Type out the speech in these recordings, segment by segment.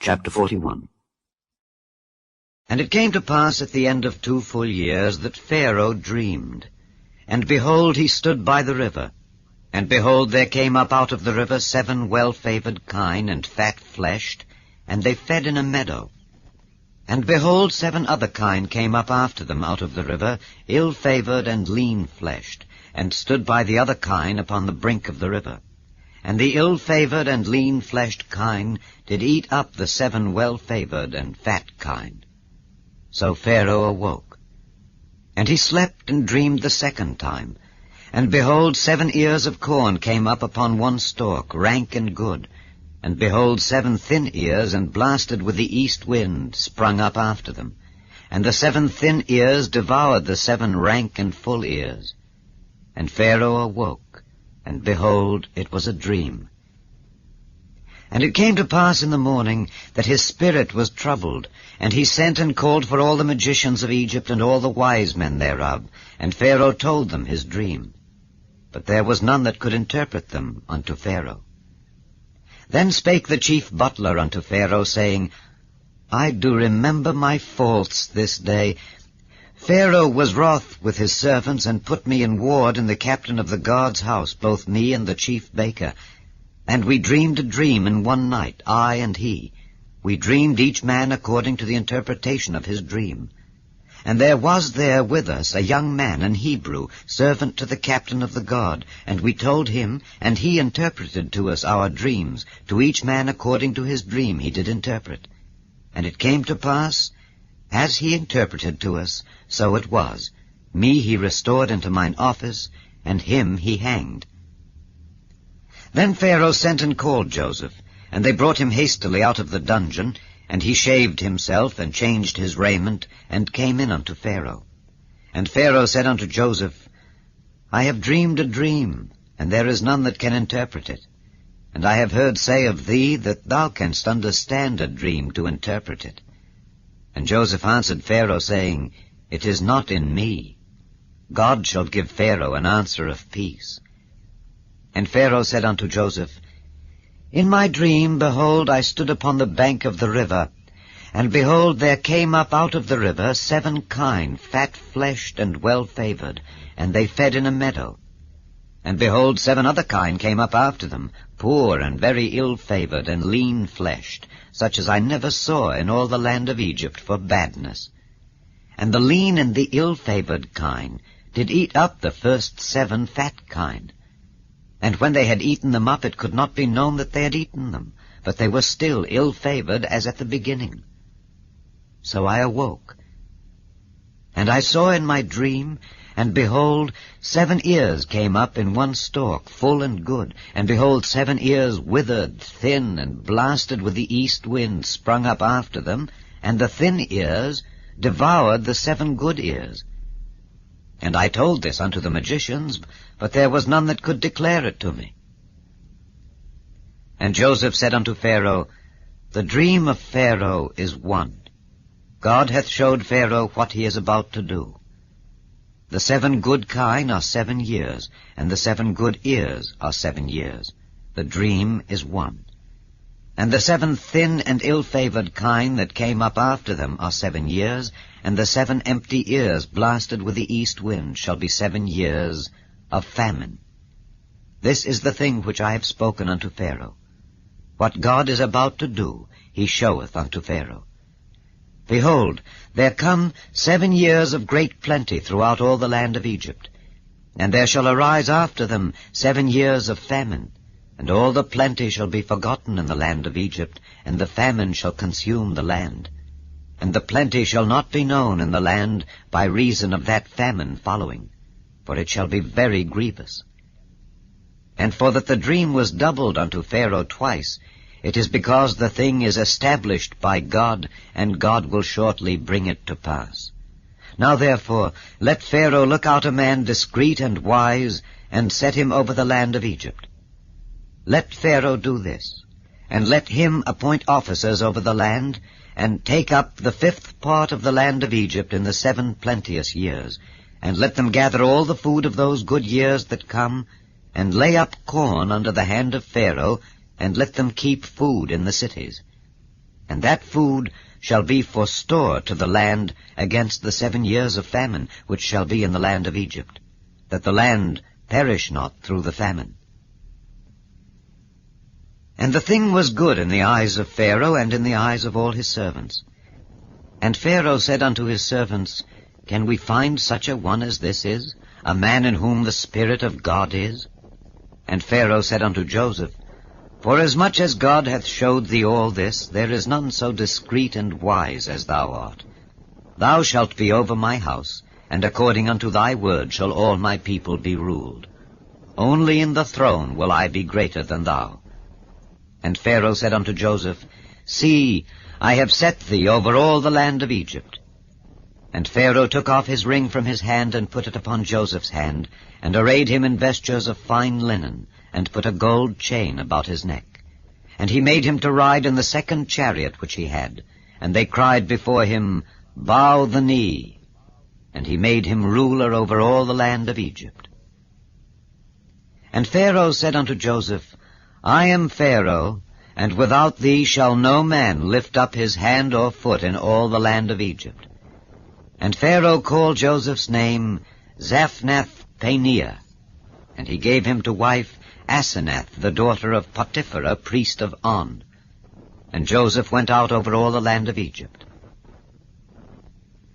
Chapter 41. And it came to pass at the end of 2 full years that Pharaoh dreamed. And behold, he stood by the river. And behold, there came up out of the river 7 well-favored kine and fat-fleshed, and they fed in a meadow. And behold, 7 other kine came up after them out of the river, ill-favored and lean-fleshed, and stood by the other kine upon the brink of the river. And the ill-favored and lean-fleshed kine did eat up the 7 well-favored and fat kine. So Pharaoh awoke. And he slept and dreamed the 2nd time. And behold, 7 ears of corn came up upon one stalk, rank and good. And behold, 7 thin ears, and blasted with the east wind, sprung up after them. And the 7 thin ears devoured the 7 rank and full ears. And Pharaoh awoke, and behold, it was a dream. And it came to pass in the morning that his spirit was troubled, and he sent and called for all the magicians of Egypt and all the wise men thereof, and Pharaoh told them his dream. But there was none that could interpret them unto Pharaoh. Then spake the chief butler unto Pharaoh, saying, I do remember my faults this day. Pharaoh was wroth with his servants, and put me in ward in the captain of the guard's house, both me and the chief baker. And we dreamed a dream in one night, I and he. We dreamed each man according to the interpretation of his dream. And there was there with us a young man, an Hebrew, servant to the captain of the guard, and we told him, and he interpreted to us our dreams, to each man according to his dream he did interpret. And it came to pass, as he interpreted to us, so it was. Me he restored into mine office, and him he hanged. Then Pharaoh sent and called Joseph, and they brought him hastily out of the dungeon, and he shaved himself, and changed his raiment, and came in unto Pharaoh. And Pharaoh said unto Joseph, I have dreamed a dream, and there is none that can interpret it. And I have heard say of thee that thou canst understand a dream to interpret it. And Joseph answered Pharaoh, saying, It is not in me. God shall give Pharaoh an answer of peace. And Pharaoh said unto Joseph, In my dream, behold, I stood upon the bank of the river, and behold, there came up out of the river 7 kine, fat-fleshed and well-favored, and they fed in a meadow. And behold, 7 other kine came up after them, poor and very ill-favored and lean-fleshed, such as I never saw in all the land of Egypt for badness. And the lean and the ill-favored kine did eat up the first 7 fat kine. And when they had eaten them up, it could not be known that they had eaten them, but they were still ill-favored as at the beginning. So I awoke, and I saw in my dream, and behold, 7 ears came up in one stalk, full and good, and behold, 7 ears withered, thin, and blasted with the east wind sprung up after them, and the thin ears devoured the 7 good ears. And I told this unto the magicians, but there was none that could declare it to me. And Joseph said unto Pharaoh, The dream of Pharaoh is one. God hath showed Pharaoh what he is about to do. The 7 good kine are 7 years, and the 7 good ears are 7 years. The dream is one. And the 7 thin and ill-favored kine that came up after them are 7 years, and the 7 empty ears blasted with the east wind shall be 7 years of famine. This is the thing which I have spoken unto Pharaoh. What God is about to do, he showeth unto Pharaoh. Behold, there come 7 years of great plenty throughout all the land of Egypt, and there shall arise after them 7 years of famine, and all the plenty shall be forgotten in the land of Egypt, and the famine shall consume the land. And the plenty shall not be known in the land by reason of that famine following, for it shall be very grievous. And for that the dream was doubled unto Pharaoh twice, it is because the thing is established by God, and God will shortly bring it to pass. Now therefore, let Pharaoh look out a man discreet and wise, and set him over the land of Egypt. Let Pharaoh do this, and let him appoint officers over the land, and take up the 5th part of the land of Egypt in the 7 plenteous years, and let them gather all the food of those good years that come, and lay up corn under the hand of Pharaoh, and let them keep food in the cities. And that food shall be for store to the land against the 7 years of famine which shall be in the land of Egypt, that the land perish not through the famine. And the thing was good in the eyes of Pharaoh and in the eyes of all his servants. And Pharaoh said unto his servants, Can we find such a one as this is, a man in whom the Spirit of God is? And Pharaoh said unto Joseph, Forasmuch as God hath showed thee all this, there is none so discreet and wise as thou art. Thou shalt be over my house, and according unto thy word shall all my people be ruled. Only in the throne will I be greater than thou. And Pharaoh said unto Joseph, See, I have set thee over all the land of Egypt. And Pharaoh took off his ring from his hand, and put it upon Joseph's hand, and arrayed him in vestures of fine linen, and put a gold chain about his neck. And he made him to ride in the second chariot which he had. And they cried before him, Bow the knee. And he made him ruler over all the land of Egypt. And Pharaoh said unto Joseph, I am Pharaoh, and without thee shall no man lift up his hand or foot in all the land of Egypt. And Pharaoh called Joseph's name Zaphnath-Paneah, and he gave him to wife Asenath, the daughter of Potiphera, priest of On. And Joseph went out over all the land of Egypt.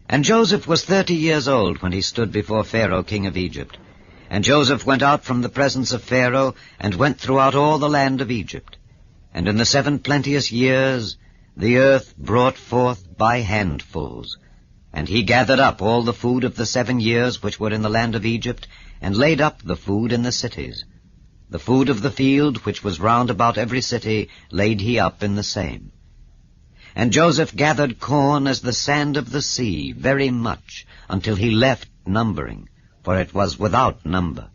And Joseph was 30 years old when he stood before Pharaoh king of Egypt. And Joseph went out from the presence of Pharaoh, and went throughout all the land of Egypt. And in the 7 plenteous years the earth brought forth by handfuls. And he gathered up all the food of the 7 years which were in the land of Egypt, and laid up the food in the cities. The food of the field, which was round about every city, laid he up in the same. And Joseph gathered corn as the sand of the sea, very much, until he left numbering, for it was without number.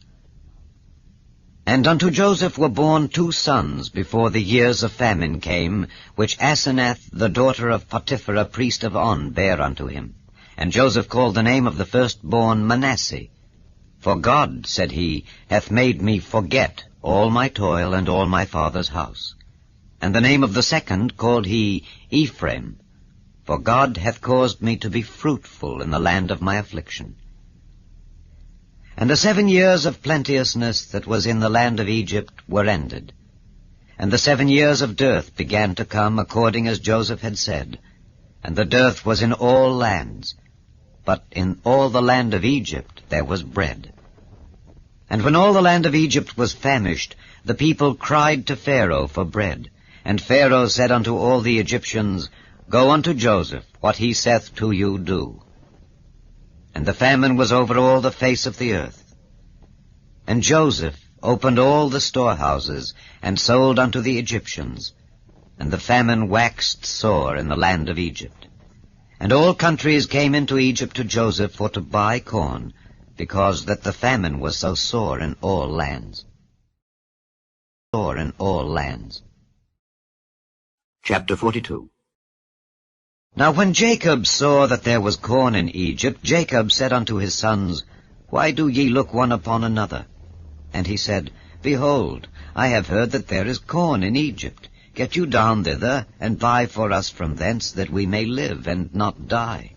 And unto Joseph were born 2 sons before the years of famine came, which Asenath, the daughter of Potiphera, priest of On, bare unto him. And Joseph called the name of the firstborn Manasseh. For God, said he, hath made me forget all my toil and all my father's house. And the name of the second called he Ephraim, for God hath caused me to be fruitful in the land of my affliction. And the 7 years of plenteousness that was in the land of Egypt were ended. And the 7 years of dearth began to come according as Joseph had said. And the dearth was in all lands, but in all the land of Egypt there was bread. And when all the land of Egypt was famished, the people cried to Pharaoh for bread. And Pharaoh said unto all the Egyptians, Go unto Joseph, what he saith to you do. And the famine was over all the face of the earth. And Joseph opened all the storehouses, and sold unto the Egyptians. And the famine waxed sore in the land of Egypt. And all countries came into Egypt to Joseph for to buy corn, because that the famine was so sore in all lands. Sore in all lands. Chapter 42. Now when Jacob saw that there was corn in Egypt, Jacob said unto his sons, Why do ye look one upon another? And he said, Behold, I have heard that there is corn in Egypt. Get you down thither, and buy for us from thence, that we may live and not die.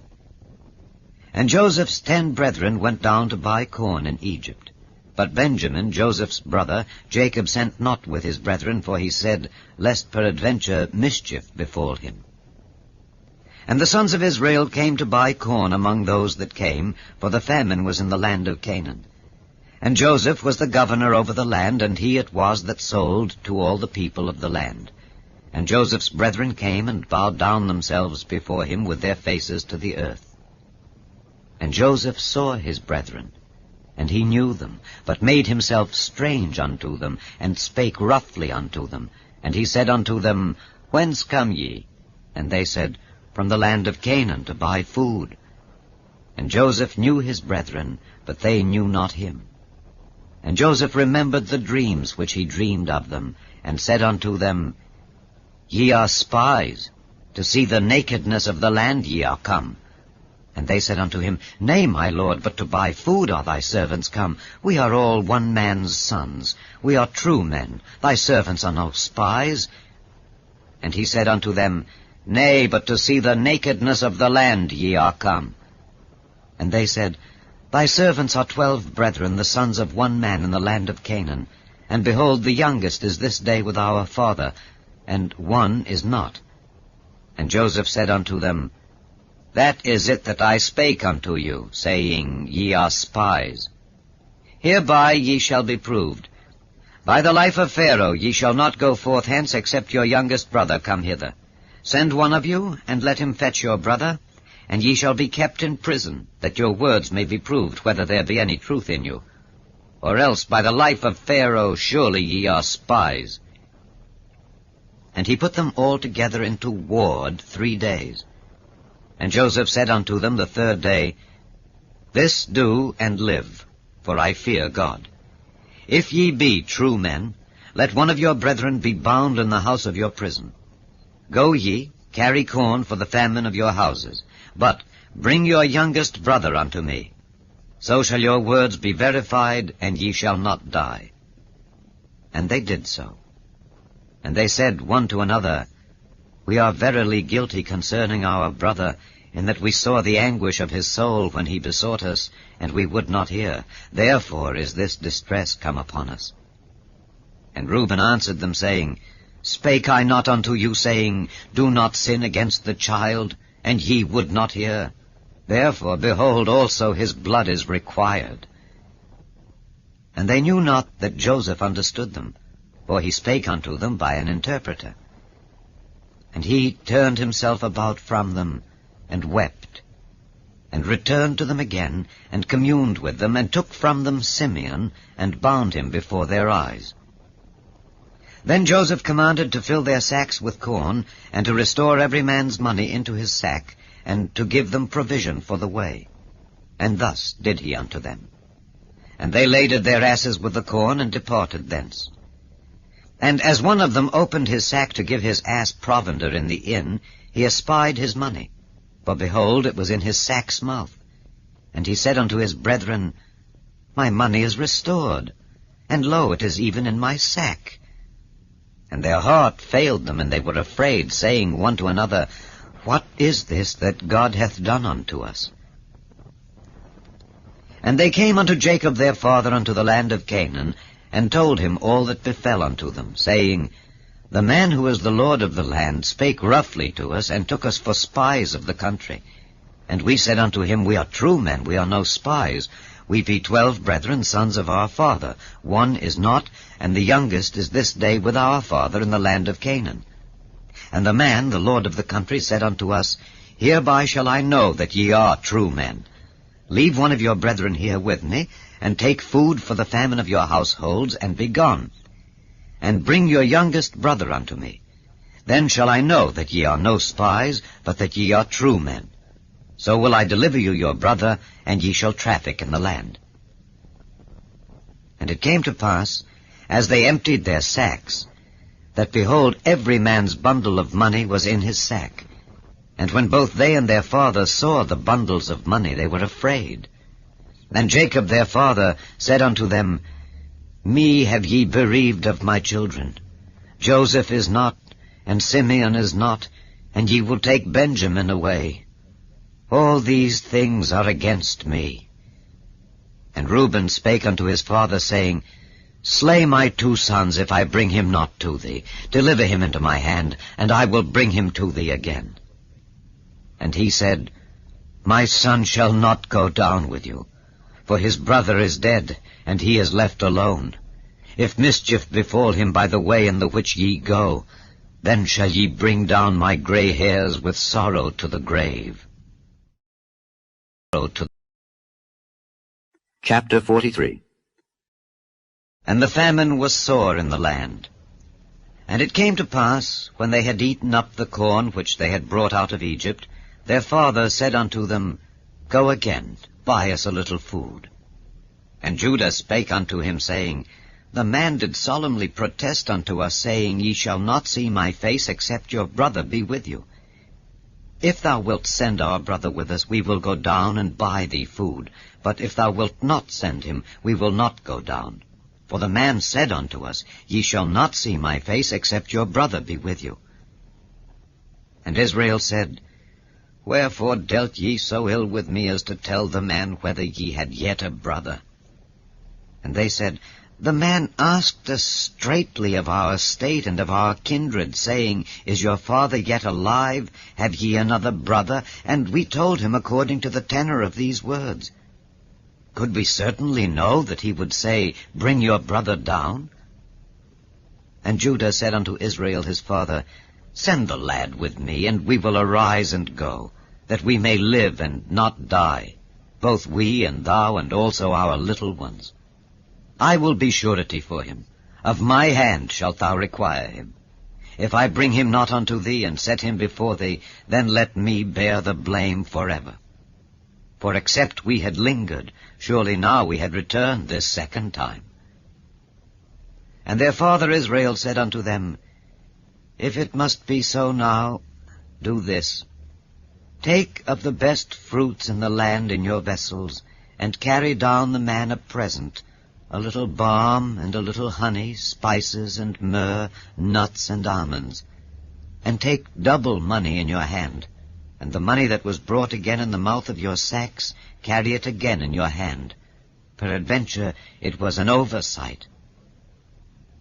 And Joseph's 10 brethren went down to buy corn in Egypt. But Benjamin, Joseph's brother, Jacob sent not with his brethren, for he said, Lest peradventure mischief befall him. And the sons of Israel came to buy corn among those that came, for the famine was in the land of Canaan. And Joseph was the governor over the land, and he it was that sold to all the people of the land. And Joseph's brethren came and bowed down themselves before him with their faces to the earth. And Joseph saw his brethren, and he knew them, but made himself strange unto them, and spake roughly unto them. And he said unto them, Whence come ye? And they said, From the land of Canaan to buy food. And Joseph knew his brethren, but they knew not him. And Joseph remembered the dreams which he dreamed of them, and said unto them, Ye are spies, to see the nakedness of the land ye are come. And they said unto him, Nay, my lord, but to buy food are thy servants come. We are all one man's sons. We are true men. Thy servants are no spies. And he said unto them, Nay, but to see the nakedness of the land ye are come. And they said, Thy servants are 12 brethren, the sons of one man in the land of Canaan. And behold, the youngest is this day with our father, and one is not. And Joseph said unto them, That is it that I spake unto you, saying, Ye are spies. Hereby ye shall be proved. By the life of Pharaoh ye shall not go forth hence, except your youngest brother come hither. Send one of you, and let him fetch your brother, and ye shall be kept in prison, that your words may be proved, whether there be any truth in you. Or else, by the life of Pharaoh, surely ye are spies. And he put them all together into ward 3 days. And Joseph said unto them the 3rd day, This do and live, for I fear God. If ye be true men, let one of your brethren be bound in the house of your prison. Go ye, carry corn for the famine of your houses, but bring your youngest brother unto me. So shall your words be verified, and ye shall not die. And they did so. And they said one to another, We are verily guilty concerning our brother, in that we saw the anguish of his soul when he besought us, and we would not hear. Therefore is this distress come upon us. And Reuben answered them, saying, Spake I not unto you, saying, Do not sin against the child, and ye would not hear? Therefore, behold, also his blood is required. And they knew not that Joseph understood them, for he spake unto them by an interpreter. And he turned himself about from them, and wept, and returned to them again, and communed with them, and took from them Simeon, and bound him before their eyes. Then Joseph commanded to fill their sacks with corn, and to restore every man's money into his sack, and to give them provision for the way. And thus did he unto them. And they laded their asses with the corn, and departed thence. And as one of them opened his sack to give his ass provender in the inn, he espied his money. For behold, it was in his sack's mouth. And he said unto his brethren, My money is restored, and lo, it is even in my sack. And their heart failed them, and they were afraid, saying one to another, What is this that God hath done unto us? And they came unto Jacob their father unto the land of Canaan, and told him all that befell unto them, saying, The man who is the lord of the land spake roughly to us, and took us for spies of the country. And we said unto him, We are true men, we are no spies. We be 12 brethren, sons of our father. One is not, and the youngest is this day with our father in the land of Canaan. And the man, the lord of the country, said unto us, Hereby shall I know that ye are true men. Leave one of your brethren here with me, and take food for the famine of your households, and be gone. And bring your youngest brother unto me. Then shall I know that ye are no spies, but that ye are true men. So will I deliver you your brother, and ye shall traffic in the land. And it came to pass, as they emptied their sacks, that behold, every man's bundle of money was in his sack. And when both they and their father saw the bundles of money, they were afraid. And Jacob their father said unto them, Me have ye bereaved of my children. Joseph is not, and Simeon is not, and ye will take Benjamin away. All these things are against me. And Reuben spake unto his father, saying, Slay my 2 sons, if I bring him not to thee. Deliver him into my hand, and I will bring him to thee again. And he said, My son shall not go down with you, for his brother is dead, and he is left alone. If mischief befall him by the way in the which ye go, then shall ye bring down my gray hairs with sorrow to the grave. Chapter 43. And the famine was sore in the land. And it came to pass, when they had eaten up the corn which they had brought out of Egypt, their father said unto them, Go again, buy us a little food. And Judah spake unto him, saying, The man did solemnly protest unto us, saying, Ye shall not see my face, except your brother be with you. If thou wilt send our brother with us, we will go down and buy thee food. But if thou wilt not send him, we will not go down. For the man said unto us, Ye shall not see my face, except your brother be with you. And Israel said, Wherefore dealt ye so ill with me as to tell the man whether ye had yet a brother? And they said, The man asked us straitly of our estate and of our kindred, saying, Is your father yet alive? Have ye another brother? And we told him according to the tenor of these words. Could we certainly know that he would say, Bring your brother down? And Judah said unto Israel his father, Send the lad with me, and we will arise and go, that we may live and not die, both we and thou, and also our little ones. I will be surety for him. Of my hand shalt thou require him. If I bring him not unto thee, and set him before thee, then let me bear the blame forever. For except we had lingered, surely now we had returned this second time. And their father Israel said unto them, If it must be so now, do this. Take of the best fruits in the land in your vessels, and carry down the man a present, a little balm and a little honey, spices and myrrh, nuts and almonds. And take double money in your hand, and the money that was brought again in the mouth of your sacks, carry it again in your hand. Peradventure it was an oversight.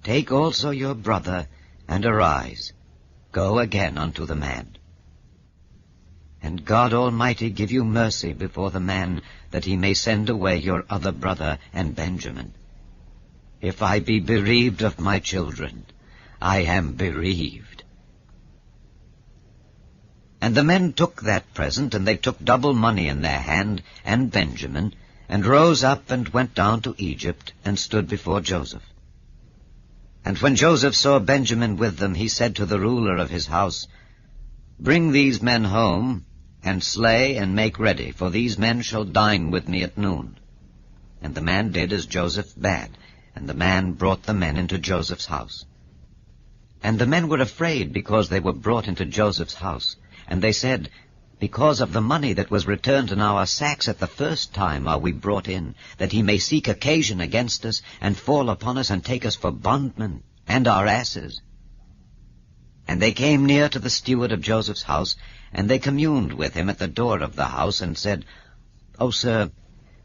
Take also your brother, and arise, go again unto the man. And God Almighty give you mercy before the man, that he may send away your other brother and Benjamin. If I be bereaved of my children, I am bereaved. And the men took that present, and they took double money in their hand, and Benjamin, and rose up and went down to Egypt, and stood before Joseph. And when Joseph saw Benjamin with them, he said to the ruler of his house, Bring these men home, and slay and make ready, for these men shall dine with me at noon. And the man did as Joseph bade, and the man brought the men into Joseph's house. And the men were afraid because they were brought into Joseph's house. And they said, Because of the money that was returned in our sacks at the first time are we brought in, that he may seek occasion against us, and fall upon us, and take us for bondmen, and our asses. And they came near to the steward of Joseph's house, and they communed with him at the door of the house, and said, O sir,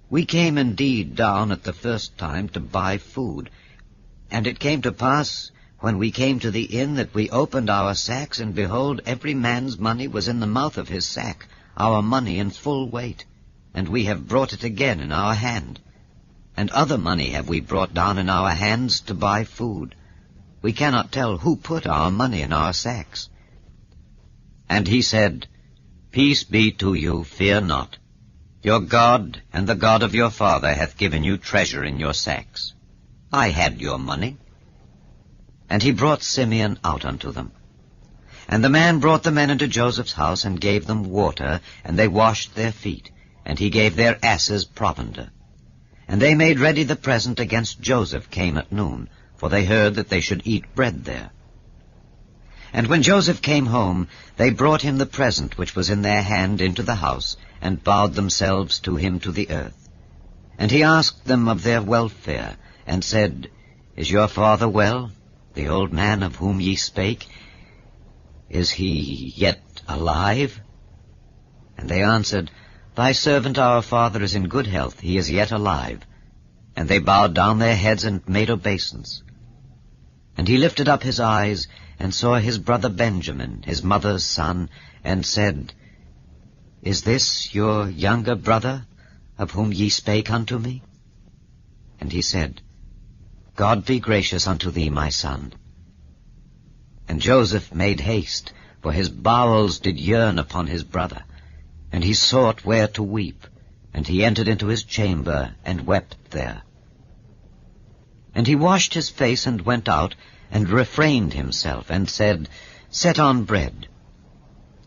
we came indeed down at the first time to buy food. And it came to pass, when we came to the inn, that we opened our sacks, and behold, every man's money was in the mouth of his sack, our money in full weight. And we have brought it again in our hand. And other money have we brought down in our hands to buy food. We cannot tell who put our money in our sacks. And he said, Peace be to you, fear not. Your God and the God of your father hath given you treasure in your sacks. I had your money. And he brought Simeon out unto them. And the man brought the men into Joseph's house, and gave them water, and they washed their feet, and he gave their asses provender. And they made ready the present against Joseph came at noon, for they heard that they should eat bread there. And when Joseph came home, they brought him the present which was in their hand into the house, and bowed themselves to him to the earth. And he asked them of their welfare, and said, Is your father well, the old man of whom ye spake? Is he yet alive? And they answered, Thy servant our father is in good health, he is yet alive. And they bowed down their heads and made obeisance. And he lifted up his eyes, and saw his brother Benjamin, his mother's son, and said, Is this your younger brother, of whom ye spake unto me? And he said, God be gracious unto thee, my son. And Joseph made haste, for his bowels did yearn upon his brother, and he sought where to weep, and he entered into his chamber, and wept there. And he washed his face, and went out, and refrained himself, and said, Set on bread.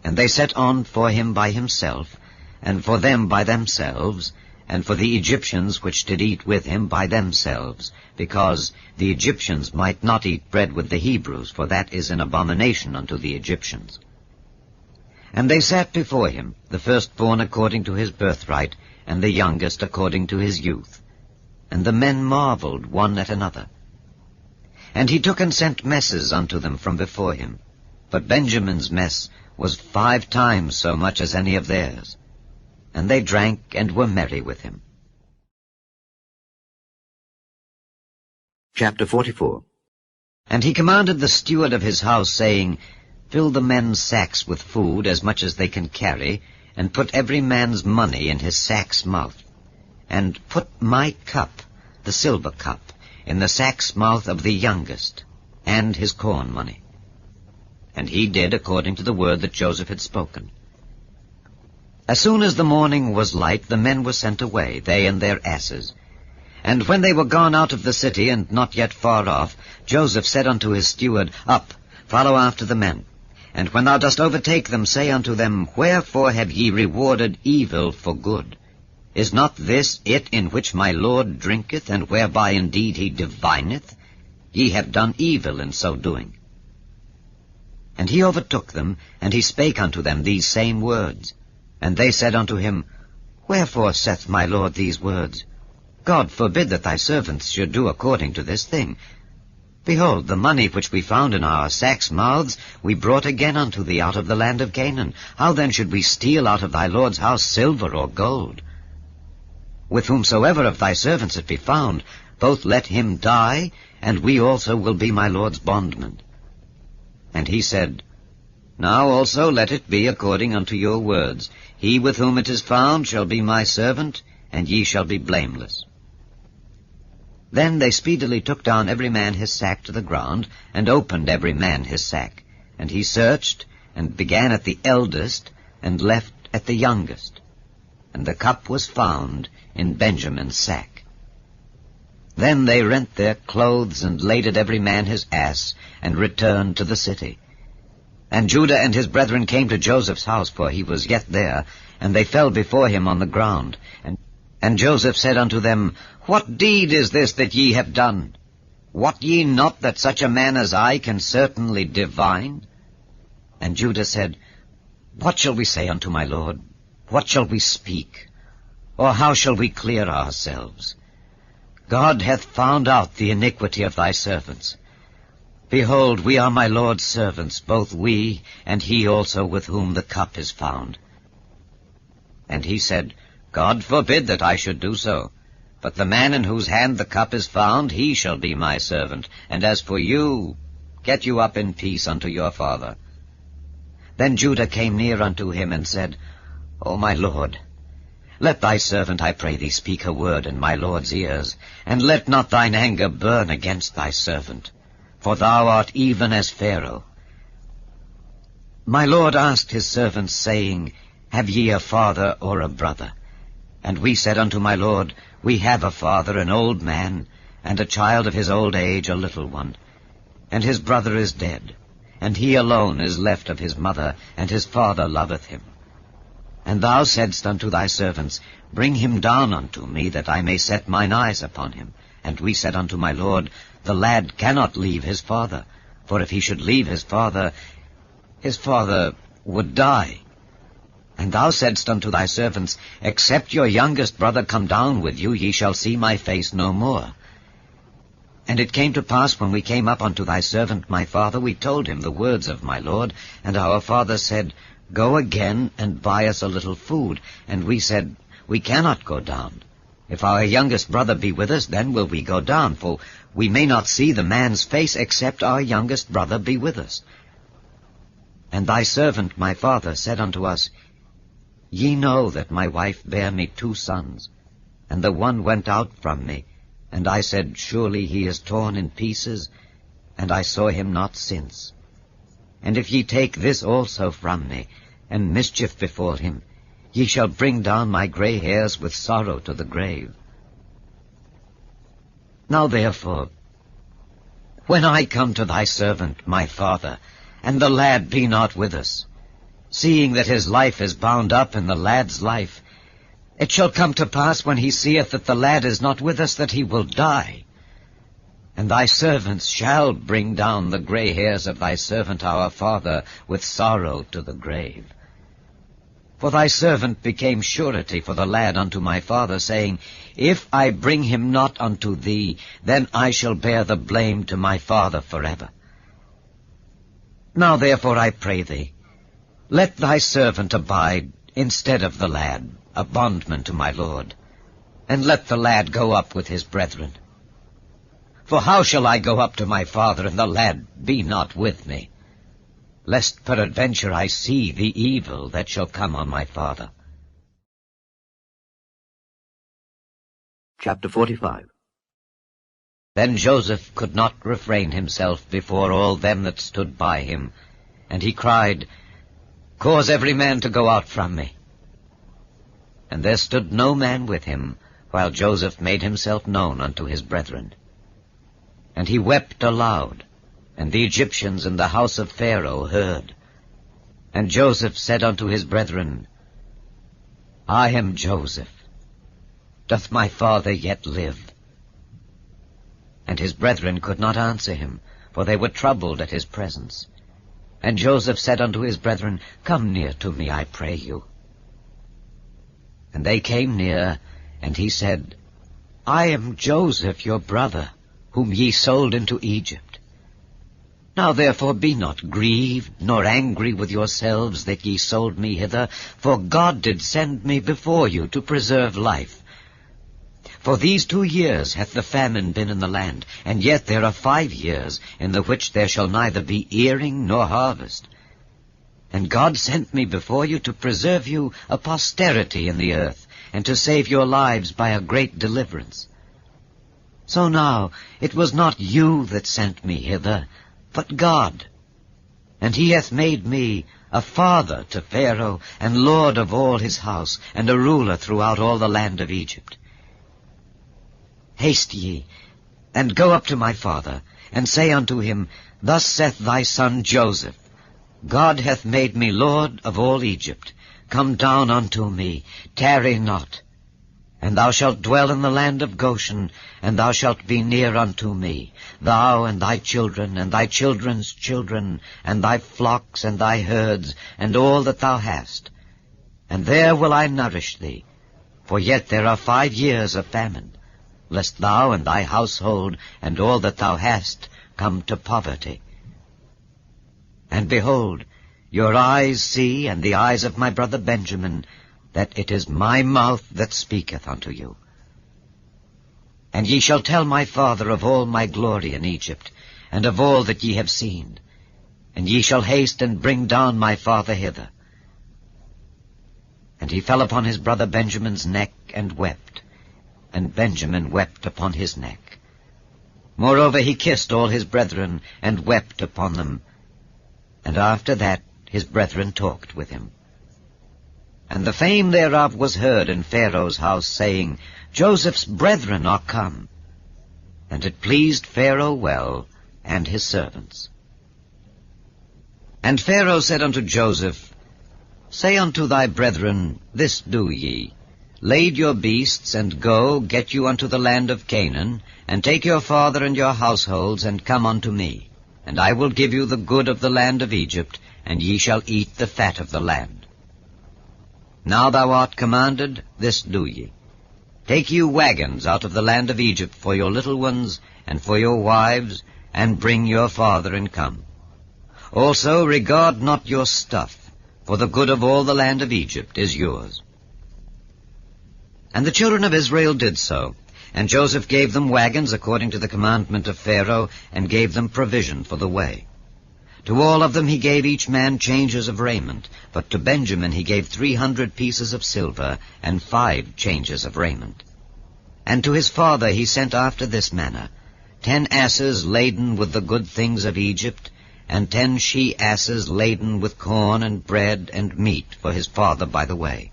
And they set on for him by himself, and for them by themselves, and for the Egyptians which did eat with him by themselves, because the Egyptians might not eat bread with the Hebrews, for that is an abomination unto the Egyptians. And they sat before him, the firstborn according to his birthright, and the youngest according to his youth. And the men marveled one at another. And he took and sent messes unto them from before him. But Benjamin's mess was 5 times so much as any of theirs. And they drank and were merry with him. Chapter 44. And he commanded the steward of his house, saying, Fill the men's sacks with food, as much as they can carry, and put every man's money in his sack's mouth. And put my cup, the silver cup, in the sack's mouth of the youngest, and his corn money. And he did according to the word that Joseph had spoken. As soon as the morning was light, the men were sent away, they and their asses. And when they were gone out of the city, and not yet far off, Joseph said unto his steward, Up, follow after the men. And when thou dost overtake them, say unto them, Wherefore have ye rewarded evil for good? Is not this it in which my Lord drinketh, and whereby indeed he divineth? Ye have done evil in so doing. And he overtook them, and he spake unto them these same words. And they said unto him, Wherefore saith my Lord these words? God forbid that thy servants should do according to this thing. Behold, the money which we found in our sacks' mouths we brought again unto thee out of the land of Canaan. How then should we steal out of thy Lord's house silver or gold? With whomsoever of thy servants it be found, both let him die, and we also will be my Lord's bondmen. And he said, Now also let it be according unto your words. He with whom it is found shall be my servant, and ye shall be blameless. Then they speedily took down every man his sack to the ground, and opened every man his sack. And he searched, and began at the eldest, and left at the youngest. And the cup was found in Benjamin's sack. Then they rent their clothes, and laded every man his ass, and returned to the city. And Judah and his brethren came to Joseph's house, for he was yet there, and they fell before him on the ground. And Joseph said unto them, What deed is this that ye have done? Wot ye not that such a man as I can certainly divine? And Judah said, What shall we say unto my Lord? What shall we speak? Or how shall we clear ourselves? God hath found out the iniquity of thy servants. Behold, we are my Lord's servants, both we, and he also with whom the cup is found. And he said, God forbid that I should do so. But the man in whose hand the cup is found, he shall be my servant. And as for you, get you up in peace unto your father. Then Judah came near unto him, and said, O my Lord, let thy servant, I pray thee, speak a word in my Lord's ears, and let not thine anger burn against thy servant. For thou art even as Pharaoh. My Lord asked his servants, saying, Have ye a father or a brother? And we said unto my Lord, We have a father, an old man, and a child of his old age, a little one. And his brother is dead, and he alone is left of his mother, and his father loveth him. And thou saidst unto thy servants, Bring him down unto me, that I may set mine eyes upon him. And we said unto my Lord, The lad cannot leave his father, for if he should leave his father would die. And thou saidst unto thy servants, Except your youngest brother come down with you, ye shall see my face no more. And it came to pass, when we came up unto thy servant my father, we told him the words of my Lord. And our father said, Go again, and buy us a little food. And we said, We cannot go down. If our youngest brother be with us, then will we go down, for we may not see the man's face, except our youngest brother be with us. And thy servant my father said unto us, Ye know that my wife bare me 2 sons, and the one went out from me, and I said, Surely he is torn in pieces, and I saw him not since. And if ye take this also from me, and mischief befall him, ye shall bring down my gray hairs with sorrow to the grave. Now therefore, when I come to thy servant my father, and the lad be not with us, seeing that his life is bound up in the lad's life, it shall come to pass, when he seeth that the lad is not with us, that he will die. And thy servants shall bring down the gray hairs of thy servant our father with sorrow to the grave. For thy servant became surety for the lad unto my father, saying, If I bring him not unto thee, then I shall bear the blame to my father forever. Now therefore I pray thee, Let thy servant abide instead of the lad, a bondman to my lord, and let the lad go up with his brethren. For how shall I go up to my father, and the lad be not with me, lest peradventure I see the evil that shall come on my father? Chapter 45. Then Joseph could not refrain himself before all them that stood by him, and he cried, Cause every man to go out from me. And there stood no man with him, while Joseph made himself known unto his brethren. And he wept aloud, and the Egyptians in the house of Pharaoh heard. And Joseph said unto his brethren, I am Joseph. Doth my father yet live? And his brethren could not answer him, for they were troubled at his presence. And Joseph said unto his brethren, Come near to me, I pray you. And they came near, and he said, I am Joseph your brother, whom ye sold into Egypt. Now therefore be not grieved, nor angry with yourselves that ye sold me hither, for God did send me before you to preserve life. For these 2 years hath the famine been in the land, and yet there are 5 years, in the which there shall neither be earing nor harvest. And God sent me before you to preserve you a posterity in the earth, and to save your lives by a great deliverance. So now it was not you that sent me hither, but God. And he hath made me a father to Pharaoh, and lord of all his house, and a ruler throughout all the land of Egypt. Haste ye, and go up to my father, and say unto him, Thus saith thy son Joseph, God hath made me lord of all Egypt. Come down unto me, tarry not. And thou shalt dwell in the land of Goshen, and thou shalt be near unto me, thou and thy children, and thy children's children, and thy flocks, and thy herds, and all that thou hast. And there will I nourish thee, for yet there are 5 years of famine, lest thou and thy household and all that thou hast come to poverty. And behold, your eyes see, and the eyes of my brother Benjamin, that it is my mouth that speaketh unto you. And ye shall tell my father of all my glory in Egypt, and of all that ye have seen, and ye shall haste and bring down my father hither. And he fell upon his brother Benjamin's neck and wept, and Benjamin wept upon his neck. Moreover he kissed all his brethren, and wept upon them. And after that his brethren talked with him. And the fame thereof was heard in Pharaoh's house, saying, Joseph's brethren are come. And it pleased Pharaoh well, and his servants. And Pharaoh said unto Joseph, Say unto thy brethren, This do ye, Lade your beasts, and go, get you unto the land of Canaan, and take your father and your households, and come unto me. And I will give you the good of the land of Egypt, and ye shall eat the fat of the land. Now thou art commanded, this do ye. Take you wagons out of the land of Egypt for your little ones, and for your wives, and bring your father and come. Also regard not your stuff, for the good of all the land of Egypt is yours. And the children of Israel did so, and Joseph gave them wagons according to the commandment of Pharaoh, and gave them provision for the way. To all of them he gave each man changes of raiment, but to Benjamin he gave 300 pieces of silver, and 5 changes of raiment. And to his father he sent after this manner, 10 asses laden with the good things of Egypt, and 10 she-asses laden with corn and bread and meat for his father by the way.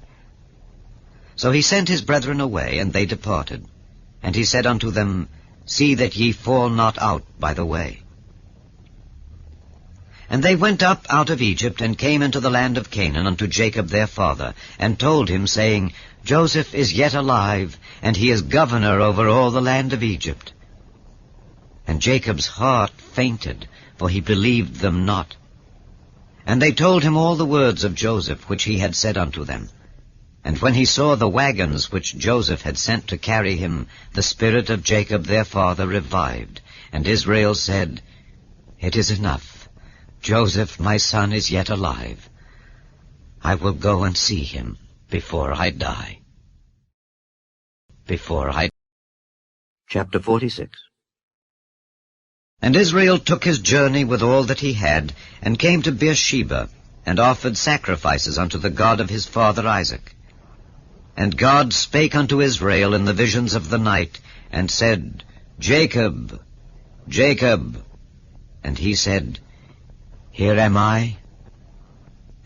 So he sent his brethren away, and they departed. And he said unto them, See that ye fall not out by the way. And they went up out of Egypt, and came into the land of Canaan unto Jacob their father, and told him, saying, Joseph is yet alive, and he is governor over all the land of Egypt. And Jacob's heart fainted, for he believed them not. And they told him all the words of Joseph which he had said unto them. And when he saw the wagons which Joseph had sent to carry him, the spirit of Jacob their father revived. And Israel said, It is enough. Joseph my son is yet alive. I will go and see him before I die. Chapter 46. And Israel took his journey with all that he had, and came to Beersheba, and offered sacrifices unto the God of his father Isaac. And God spake unto Israel in the visions of the night, and said, Jacob, Jacob. And he said, Here am I.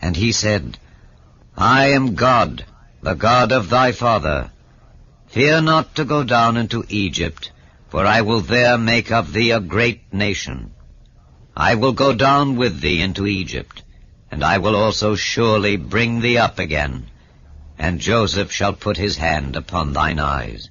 And he said, I am God, the God of thy father. Fear not to go down into Egypt, for I will there make of thee a great nation. I will go down with thee into Egypt, and I will also surely bring thee up again, and Joseph shall put his hand upon thine eyes.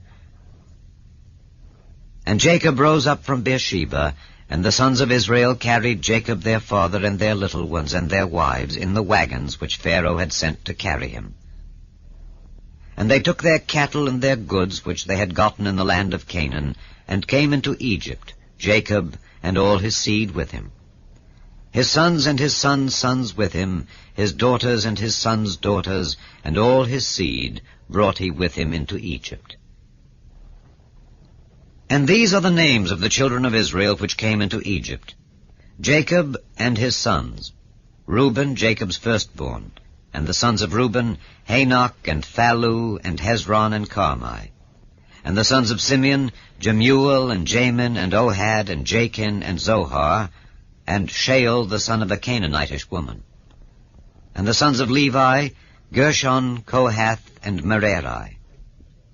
And Jacob rose up from Beersheba, and the sons of Israel carried Jacob their father and their little ones and their wives in the wagons which Pharaoh had sent to carry him. And they took their cattle and their goods which they had gotten in the land of Canaan, and came into Egypt, Jacob and all his seed with him. His sons and his sons' sons with him, his daughters and his sons' daughters, and all his seed brought he with him into Egypt. And these are the names of the children of Israel which came into Egypt: Jacob and his sons, Reuben Jacob's firstborn, and the sons of Reuben, Hanok and Phallu and Hezron and Carmi. And the sons of Simeon, Jemuel and Jamin and Ohad and Jachin and Zohar, and Shael the son of a Canaanitish woman. And the sons of Levi, Gershon, Kohath, and Merari.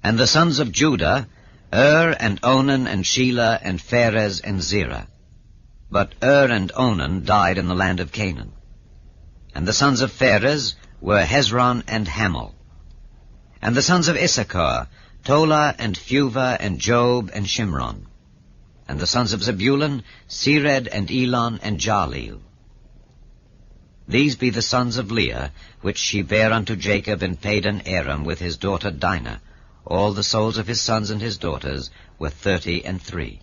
And the sons of Judah, and Onan and Shelah and Pharez and Zerah. But and Onan died in the land of Canaan. And the sons of Pharez were Hezron and Hamel. And the sons of Issachar, Tola and Phuvah and Job and Shimron. And the sons of Zebulun, Sered and Elon and Jaleel. These be the sons of Leah, which she bare unto Jacob in Padan Aram with his daughter Dinah. All the souls of his sons and his daughters were 33.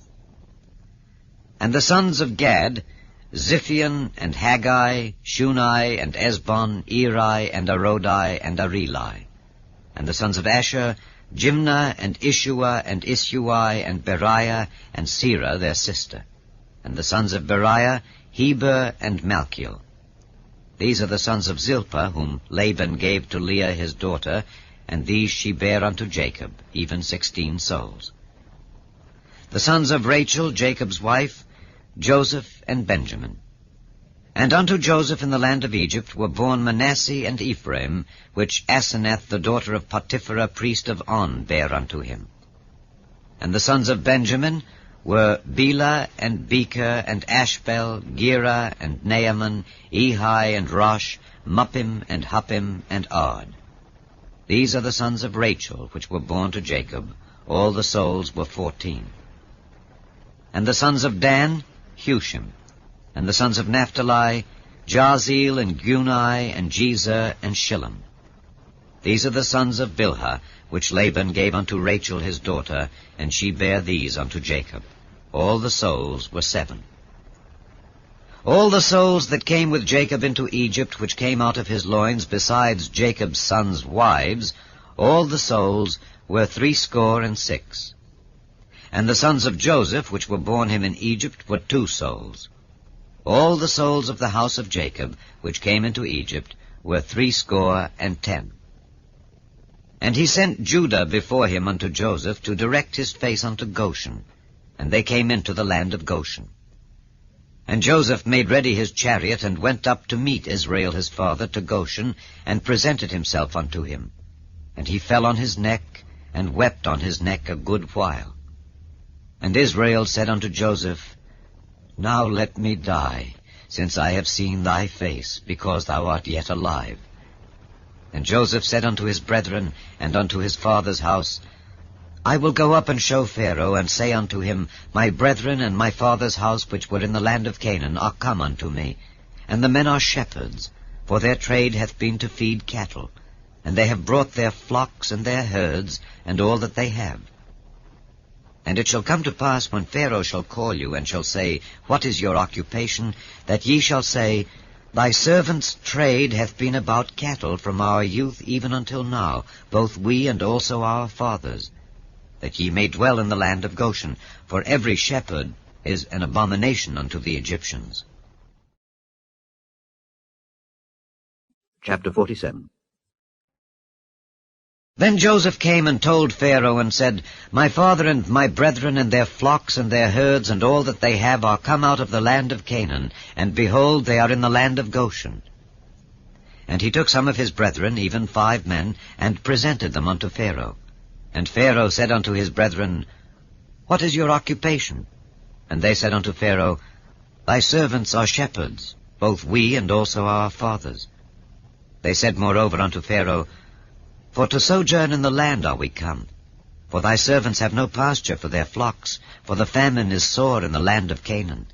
And the sons of Gad, Ziphion and Haggai, Shunai and Esbon, Eri and Arodi and Areli. And the sons of Asher, Jimnah and Ishua and Isui and Beriah and Serah their sister. And the sons of Beriah, Heber and Malchiel. These are the sons of Zilpah, whom Laban gave to Leah his daughter, and these she bare unto Jacob, even 16 souls. The sons of Rachel, Jacob's wife, Joseph and Benjamin. And unto Joseph in the land of Egypt were born Manasseh and Ephraim, which Asenath the daughter of Potipherah priest of On bare unto him. And the sons of Benjamin were Bela and Becher and Ashbel, Gera and Naaman, Ehi and Rosh, Muppim and Huppim and Ard. These are the sons of Rachel, which were born to Jacob. All the souls were 14. And the sons of Dan, Hushim. And the sons of Naphtali, Jahzeel and Guni and Jezer and Shillem. These are the sons of Bilhah, which Laban gave unto Rachel his daughter, and she bare these unto Jacob. All the souls were 7. All the souls that came with Jacob into Egypt, which came out of his loins, besides Jacob's sons' wives, all the souls were 66. And the sons of Joseph, which were born him in Egypt, were 2 souls. All the souls of the house of Jacob, which came into Egypt, were 70. And he sent Judah before him unto Joseph to direct his face unto Goshen, and they came into the land of Goshen. And Joseph made ready his chariot, and went up to meet Israel his father to Goshen, and presented himself unto him. And he fell on his neck, and wept on his neck a good while. And Israel said unto Joseph, Now let me die, since I have seen thy face, because thou art yet alive. And Joseph said unto his brethren, and unto his father's house, I will go up and show Pharaoh, and say unto him, My brethren and my father's house, which were in the land of Canaan, are come unto me. And the men are shepherds, for their trade hath been to feed cattle. And they have brought their flocks and their herds, and all that they have. And it shall come to pass, when Pharaoh shall call you, and shall say, What is your occupation? That ye shall say, Thy servants' trade hath been about cattle from our youth even until now, both we and also our fathers, that ye may dwell in the land of Goshen, for every shepherd is an abomination unto the Egyptians. Chapter 47. Then Joseph came and told Pharaoh and said, My father and my brethren and their flocks and their herds and all that they have are come out of the land of Canaan, and behold, they are in the land of Goshen. And he took some of his brethren, even 5 men, and presented them unto Pharaoh. And Pharaoh said unto his brethren, What is your occupation? And they said unto Pharaoh, Thy servants are shepherds, both we and also our fathers. They said moreover unto Pharaoh, For to sojourn in the land are we come. For thy servants have no pasture for their flocks, for the famine is sore in the land of Canaan.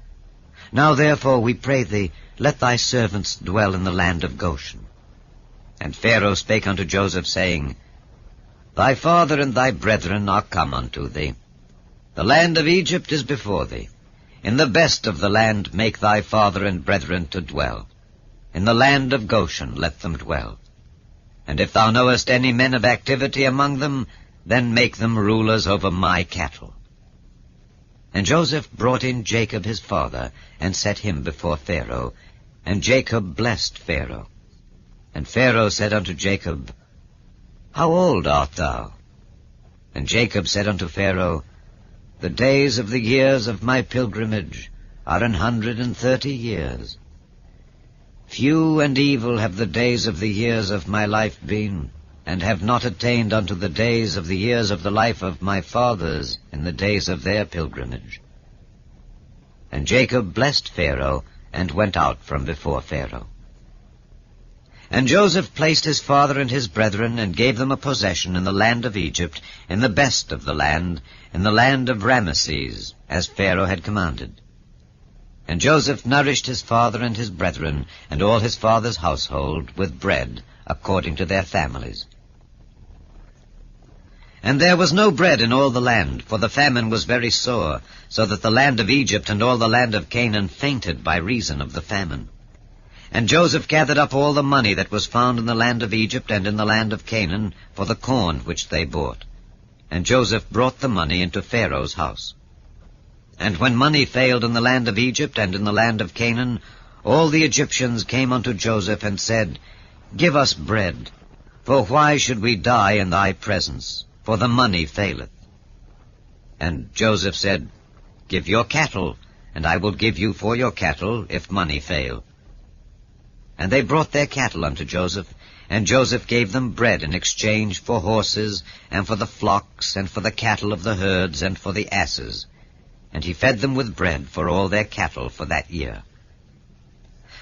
Now therefore, we pray thee, let thy servants dwell in the land of Goshen. And Pharaoh spake unto Joseph, saying, Thy father and thy brethren are come unto thee. The land of Egypt is before thee. In the best of the land make thy father and brethren to dwell. In the land of Goshen let them dwell. And if thou knowest any men of activity among them, then make them rulers over my cattle. And Joseph brought in Jacob his father, and set him before Pharaoh. And Jacob blessed Pharaoh. And Pharaoh said unto Jacob, How old art thou? And Jacob said unto Pharaoh, The days of the years of my pilgrimage are 130 years. Few and evil have the days of the years of my life been, and have not attained unto the days of the years of the life of my fathers in the days of their pilgrimage. And Jacob blessed Pharaoh, and went out from before Pharaoh. And Joseph placed his father and his brethren, and gave them a possession in the land of Egypt, in the best of the land, in the land of Ramesses, as Pharaoh had commanded. And Joseph nourished his father and his brethren, and all his father's household, with bread, according to their families. And there was no bread in all the land, for the famine was very sore, so that the land of Egypt and all the land of Canaan fainted by reason of the famine. And Joseph gathered up all the money that was found in the land of Egypt and in the land of Canaan for the corn which they bought. And Joseph brought the money into Pharaoh's house. And when money failed in the land of Egypt and in the land of Canaan, all the Egyptians came unto Joseph and said, Give us bread, for why should we die in thy presence? For the money faileth. And Joseph said, Give your cattle, and I will give you for your cattle, if money fail. And they brought their cattle unto Joseph, and Joseph gave them bread in exchange for horses, and for the flocks, and for the cattle of the herds, and for the asses. And he fed them with bread for all their cattle for that year.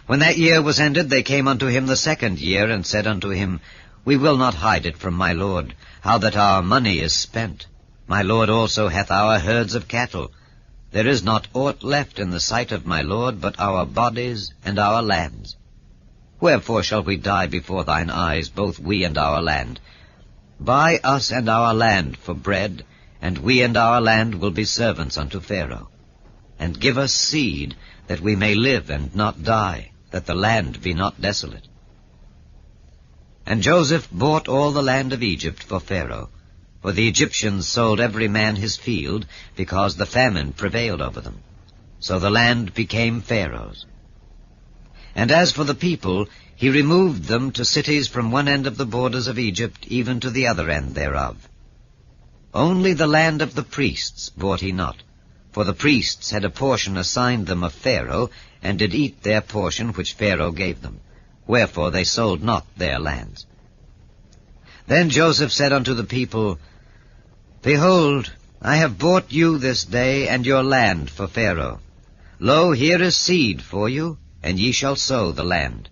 When that year was ended, they came unto him the 2nd year, and said unto him, We will not hide it from my lord, how that our money is spent. My lord also hath our herds of cattle. There is not aught left in the sight of my lord, but our bodies and our lands. Wherefore shall we die before thine eyes, both we and our land? Buy us and our land for bread, and we and our land will be servants unto Pharaoh. And give us seed, that we may live and not die, that the land be not desolate. And Joseph bought all the land of Egypt for Pharaoh, for the Egyptians sold every man his field, because the famine prevailed over them. So the land became Pharaoh's. And as for the people, he removed them to cities from one end of the borders of Egypt even to the other end thereof. Only the land of the priests bought he not, for the priests had a portion assigned them of Pharaoh, and did eat their portion which Pharaoh gave them. Wherefore they sold not their lands. Then Joseph said unto the people, Behold, I have bought you this day and your land for Pharaoh. Lo, here is seed for you, and ye shall sow the land.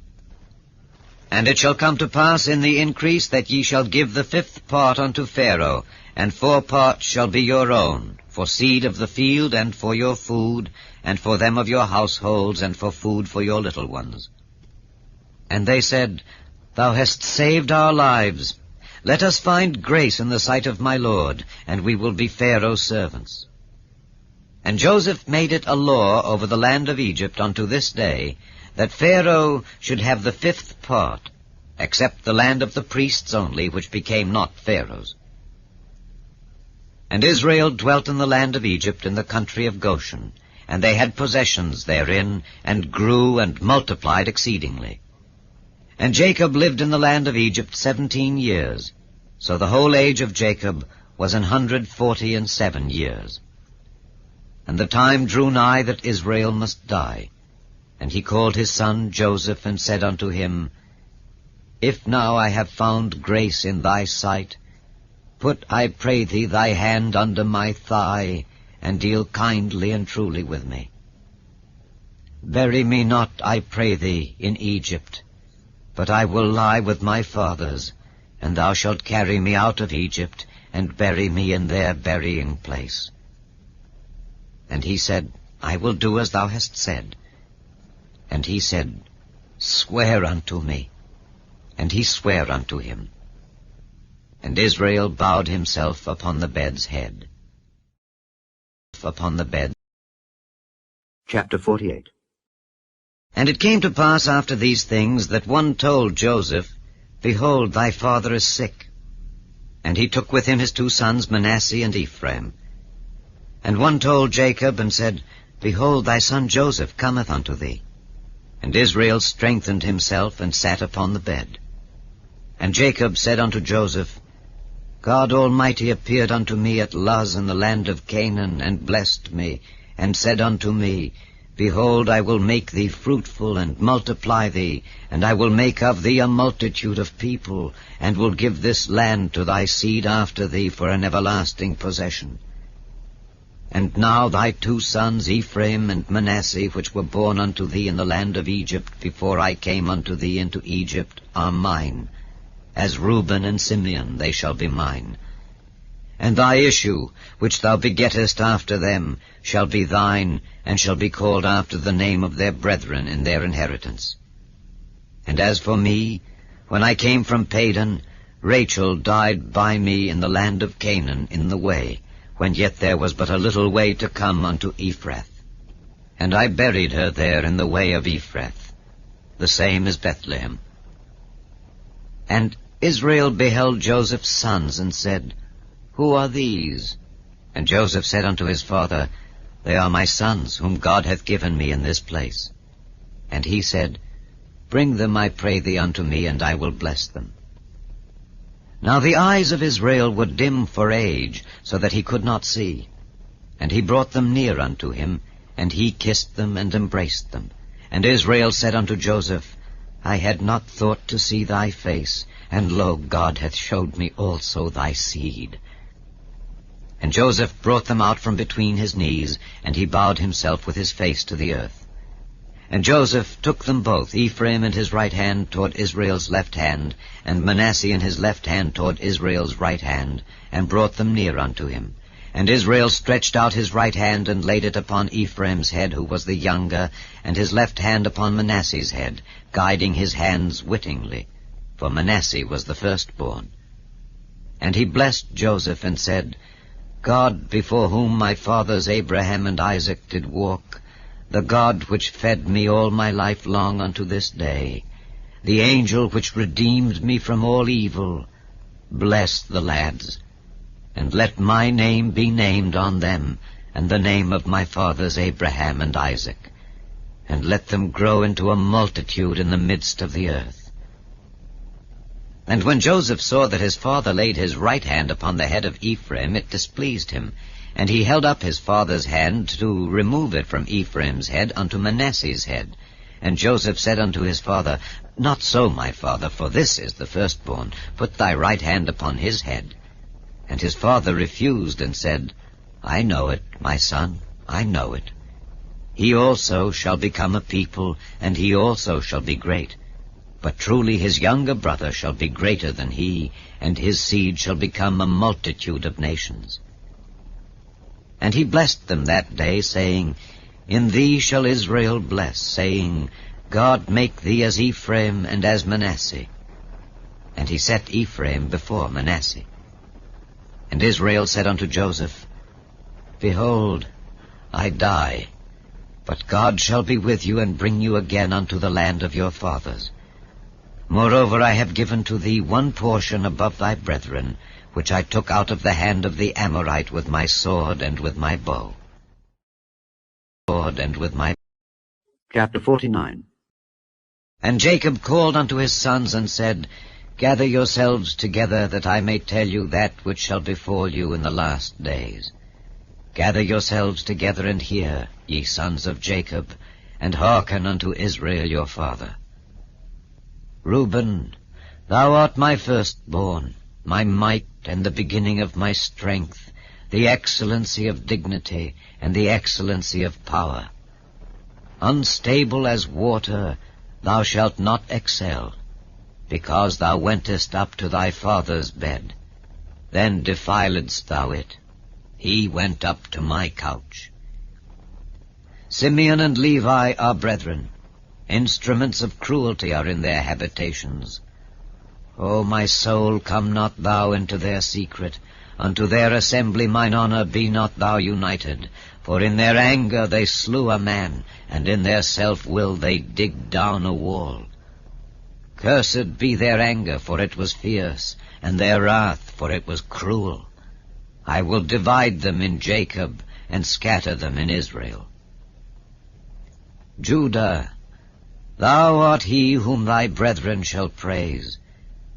And it shall come to pass in the increase that ye shall give the 5th part unto Pharaoh, and 4 parts shall be your own, for seed of the field, and for your food, and for them of your households, and for food for your little ones. And they said, Thou hast saved our lives. Let us find grace in the sight of my lord, and we will be Pharaoh's servants. And Joseph made it a law over the land of Egypt unto this day, that Pharaoh should have the 5th part, except the land of the priests only, which became not Pharaoh's. And Israel dwelt in the land of Egypt in the country of Goshen, and they had possessions therein, and grew and multiplied exceedingly. And Jacob lived in the land of Egypt 17 years, so the whole age of Jacob was 147 years. And the time drew nigh that Israel must die. And he called his son Joseph, and said unto him, If now I have found grace in thy sight, put, I pray thee, thy hand under my thigh, and deal kindly and truly with me. Bury me not, I pray thee, in Egypt, but I will lie with my fathers, and thou shalt carry me out of Egypt, and bury me in their burying place. And he said, I will do as thou hast said. And he said, Swear unto me. And he sware unto him. And Israel bowed himself upon the bed's head. Upon the bed. Chapter 48. And it came to pass after these things that one told Joseph, Behold, thy father is sick. And he took with him his 2 sons, Manasseh and Ephraim. And one told Jacob, and said, Behold, thy son Joseph cometh unto thee. And Israel strengthened himself, and sat upon the bed. And Jacob said unto Joseph, God Almighty appeared unto me at Luz in the land of Canaan, and blessed me, and said unto me, Behold, I will make thee fruitful, and multiply thee, and I will make of thee a multitude of people, and will give this land to thy seed after thee for an everlasting possession. And now thy 2 sons, Ephraim and Manasseh, which were born unto thee in the land of Egypt, before I came unto thee into Egypt, are mine. As Reuben and Simeon they shall be mine. And thy issue, which thou begettest after them, shall be thine, and shall be called after the name of their brethren in their inheritance. And as for me, when I came from Padan, Rachel died by me in the land of Canaan in the way, when yet there was but a little way to come unto Ephrath. And I buried her there in the way of Ephrath. The same is Bethlehem. And Israel beheld Joseph's sons, and said, Who are these? And Joseph said unto his father, They are my sons, whom God hath given me in this place. And he said, Bring them, I pray thee, unto me, and I will bless them. Now the eyes of Israel were dim for age, so that he could not see. And he brought them near unto him, and he kissed them and embraced them. And Israel said unto Joseph, I had not thought to see thy face, and lo, God hath showed me also thy seed. And Joseph brought them out from between his knees, and he bowed himself with his face to the earth. And Joseph took them both, Ephraim in his right hand toward Israel's left hand, and Manasseh in his left hand toward Israel's right hand, and brought them near unto him. And Israel stretched out his right hand, and laid it upon Ephraim's head, who was the younger, and his left hand upon Manasseh's head, guiding his hands wittingly, for Manasseh was the firstborn. And he blessed Joseph, and said, God, before whom my fathers Abraham and Isaac did walk, the God which fed me all my life long unto this day, the angel which redeemed me from all evil, bless the lads, and let my name be named on them, and the name of my fathers Abraham and Isaac, and let them grow into a multitude in the midst of the earth. And when Joseph saw that his father laid his right hand upon the head of Ephraim, it displeased him, and he held up his father's hand to remove it from Ephraim's head unto Manasseh's head. And Joseph said unto his father, Not so, my father, for this is the firstborn. Put thy right hand upon his head. And his father refused, and said, I know it, my son, I know it. He also shall become a people, and he also shall be great. But truly his younger brother shall be greater than he, and his seed shall become a multitude of nations. And he blessed them that day, saying, In thee shall Israel bless, saying, God make thee as Ephraim and as Manasseh. And he set Ephraim before Manasseh. And Israel said unto Joseph, Behold, I die, But God shall be with you, and bring you again unto the land of your fathers. Moreover, I have given to thee one portion above thy brethren, which I took out of the hand of the Amorite with my sword and with my bow. Chapter 49. And Jacob called unto his sons, and said, Gather yourselves together, that I may tell you that which shall befall you in the last days. Gather yourselves together, and hear, ye sons of Jacob, and hearken unto Israel your father. Reuben, thou art my firstborn, my might, and the beginning of my strength, the excellency of dignity, and the excellency of power. Unstable as water, thou shalt not excel, because thou wentest up to thy father's bed. Then defiledst thou it. He went up to my couch. Simeon and Levi are brethren. Instruments of cruelty are in their habitations. O my soul, come not thou into their secret. Unto their assembly mine honor be not thou united. For in their anger they slew a man, and in their self-will they digged down a wall. Cursed be their anger, for it was fierce, and their wrath, for it was cruel. I will divide them in Jacob, and scatter them in Israel. Judah, thou art he whom thy brethren shall praise.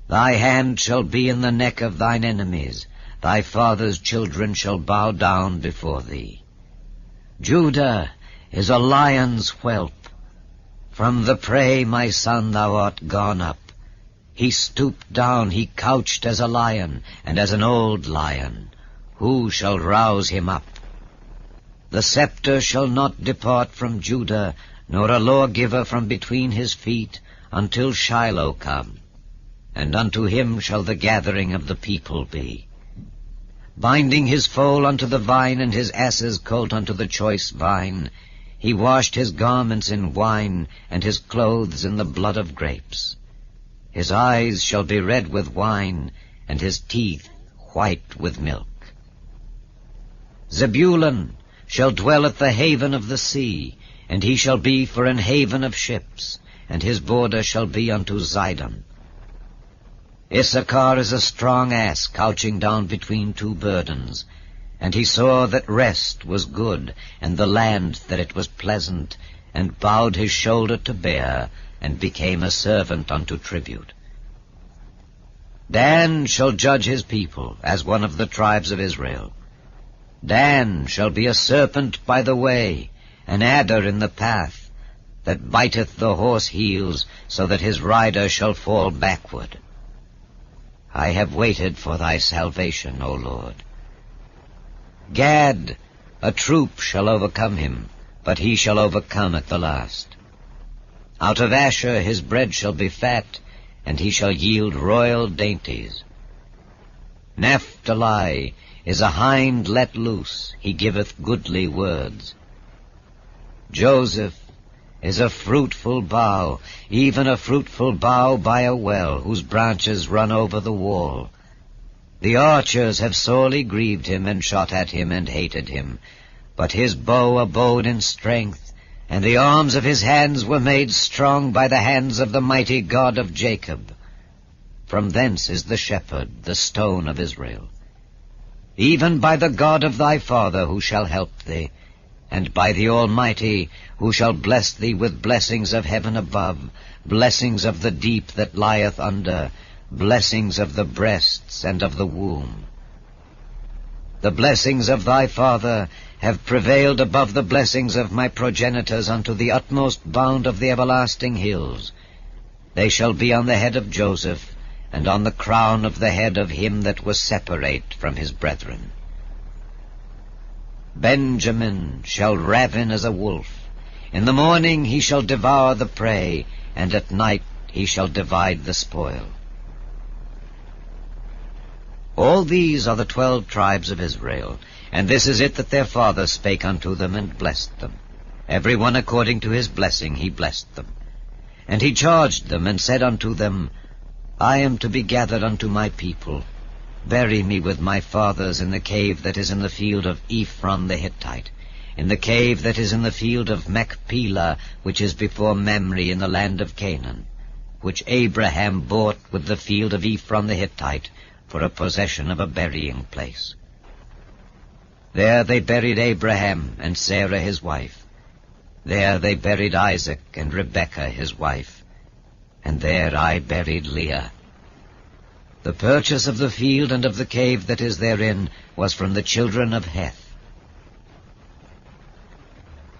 Thy hand shall be in the neck of thine enemies. Thy father's children shall bow down before thee. Judah is a lion's whelp. From the prey, my son, thou art gone up. He stooped down, he couched as a lion, and as an old lion. Who shall rouse him up? The scepter shall not depart from Judah, nor a lawgiver from between his feet, until Shiloh come. And unto him shall the gathering of the people be. Binding his foal unto the vine, and his ass's colt unto the choice vine, he washed his garments in wine, and his clothes in the blood of grapes. His eyes shall be red with wine, and his teeth white with milk. Zebulun shall dwell at the haven of the sea, and he shall be for an haven of ships, and his border shall be unto Zidon. Issachar is a strong ass couching down between two burdens, and he saw that rest was good, and the land that it was pleasant, and bowed his shoulder to bear, and became a servant unto tribute. Dan shall judge his people, as one of the tribes of Israel. Dan shall be a serpent by the way, an adder in the path, that biteth the horse heels, so that his rider shall fall backward. I have waited for thy salvation, O Lord. Gad, a troop shall overcome him, but he shall overcome at the last. Out of Asher his bread shall be fat, and he shall yield royal dainties. Naphtali is a hind let loose, he giveth goodly words. Joseph is a fruitful bough, even a fruitful bough by a well, whose branches run over the wall. The archers have sorely grieved him, and shot at him, and hated him. But his bow abode in strength, and the arms of his hands were made strong by the hands of the mighty God of Jacob. From thence is the shepherd, the stone of Israel. Even by the God of thy father, who shall help thee, and by the Almighty, who shall bless thee with blessings of heaven above, blessings of the deep that lieth under, blessings of the breasts and of the womb. The blessings of thy father have prevailed above the blessings of my progenitors unto the utmost bound of the everlasting hills. They shall be on the head of Joseph, and on the crown of the head of him that was separate from his brethren. Benjamin shall ravin as a wolf. In the morning he shall devour the prey, and at night he shall divide the spoil. All these are the 12 tribes of Israel, and this is it that their father spake unto them, and blessed them. Every one according to his blessing he blessed them. And he charged them, and said unto them, I am to be gathered unto my people. Bury me with my fathers in the cave that is in the field of Ephron the Hittite, in the cave that is in the field of Machpelah, which is before Mamre in the land of Canaan, which Abraham bought with the field of Ephron the Hittite for a possession of a burying place. There they buried Abraham and Sarah his wife. There they buried Isaac and Rebekah his wife. And there I buried Leah. The purchase of the field and of the cave that is therein was from the children of Heth.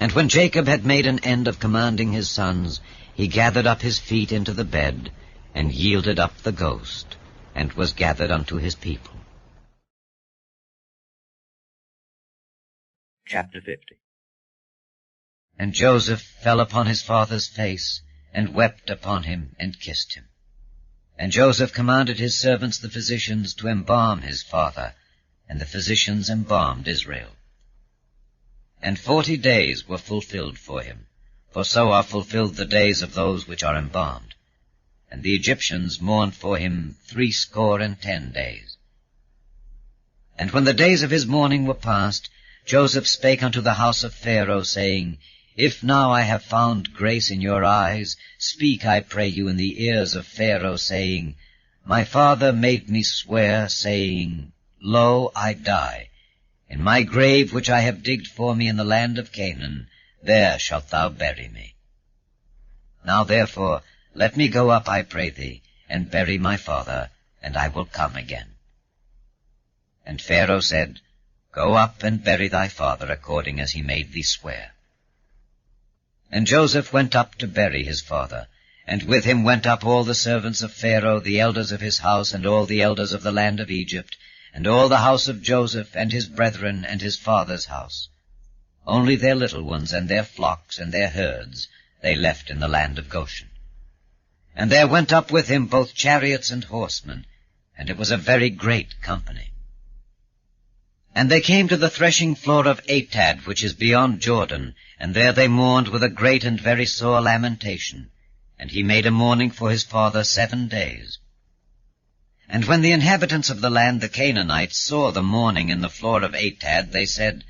And when Jacob had made an end of commanding his sons, he gathered up his feet into the bed, and yielded up the ghost, and was gathered unto his people. Chapter 50. And Joseph fell upon his father's face, and wept upon him, and kissed him. And Joseph commanded his servants the physicians to embalm his father, and the physicians embalmed Israel. And 40 days were fulfilled for him, for so are fulfilled the days of those which are embalmed. And the Egyptians mourned for him 60 days. And when the days of his mourning were past, Joseph spake unto the house of Pharaoh, saying, If now I have found grace in your eyes, speak, I pray you, in the ears of Pharaoh, saying, My father made me swear, saying, Lo, I die. In my grave which I have digged for me in the land of Canaan, there shalt thou bury me. Now therefore let me go up, I pray thee, and bury my father, and I will come again. And Pharaoh said, Go up and bury thy father according as he made thee swear. And Joseph went up to bury his father, and with him went up all the servants of Pharaoh, the elders of his house, and all the elders of the land of Egypt, and all the house of Joseph, and his brethren, and his father's house. Only their little ones, and their flocks, and their herds, they left in the land of Goshen. And there went up with him both chariots and horsemen, and it was a very great company. And they came to the threshing floor of Atad, which is beyond Jordan, and there they mourned with a great and very sore lamentation. And he made a mourning for his father 7 days. And when the inhabitants of the land, the Canaanites, saw the mourning in the floor of Atad, they said,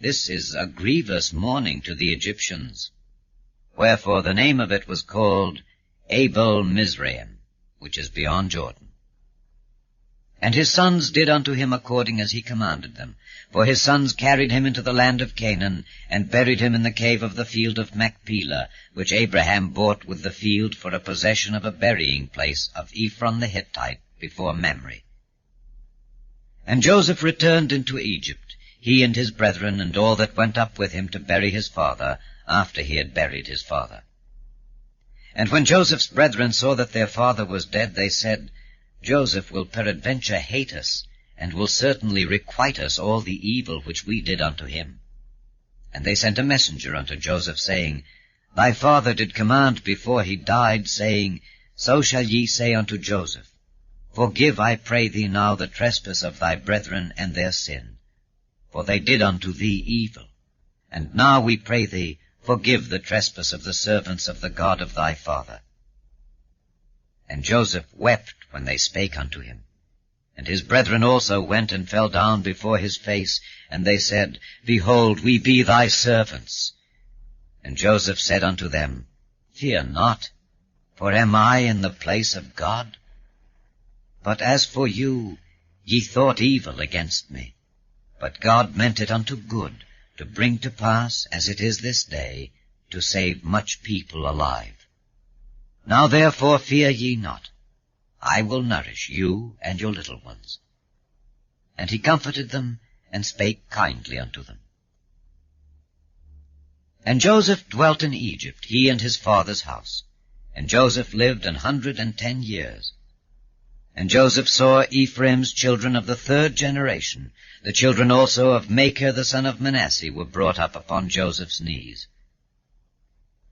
This is a grievous mourning to the Egyptians. Wherefore the name of it was called Abel Mizraim, which is beyond Jordan. And his sons did unto him according as he commanded them. For his sons carried him into the land of Canaan, and buried him in the cave of the field of Machpelah, which Abraham bought with the field for a possession of a burying place of Ephron the Hittite, before Mamre. And Joseph returned into Egypt, he and his brethren, and all that went up with him to bury his father, after he had buried his father. And when Joseph's brethren saw that their father was dead, they said, Joseph will peradventure hate us, and will certainly requite us all the evil which we did unto him. And they sent a messenger unto Joseph, saying, Thy father did command before he died, saying, So shall ye say unto Joseph, Forgive, I pray thee now, the trespass of thy brethren and their sin, for they did unto thee evil. And now we pray thee, forgive the trespass of the servants of the God of thy father. And Joseph wept when they spake unto him. And his brethren also went and fell down before his face, and they said, Behold, we be thy servants. And Joseph said unto them, Fear not, for am I in the place of God? But as for you, ye thought evil against me, but God meant it unto good, to bring to pass, as it is this day, to save much people alive. Now therefore fear ye not. I will nourish you and your little ones. And he comforted them, and spake kindly unto them. And Joseph dwelt in Egypt, he and his father's house. And Joseph lived 110 years. And Joseph saw Ephraim's children of the 3rd generation. The children also of Machir the son of Manasseh were brought up upon Joseph's knees.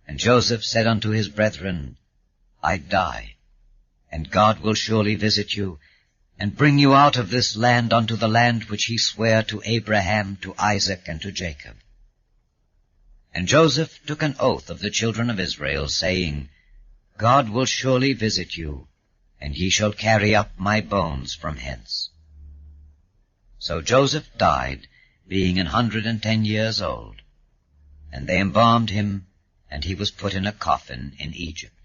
And Joseph said unto his brethren, I die, and God will surely visit you, and bring you out of this land unto the land which he sware to Abraham, to Isaac, and to Jacob. And Joseph took an oath of the children of Israel, saying, God will surely visit you, and ye shall carry up my bones from hence. So Joseph died, being 110 years old, And they embalmed him, and he was put in a coffin in Egypt.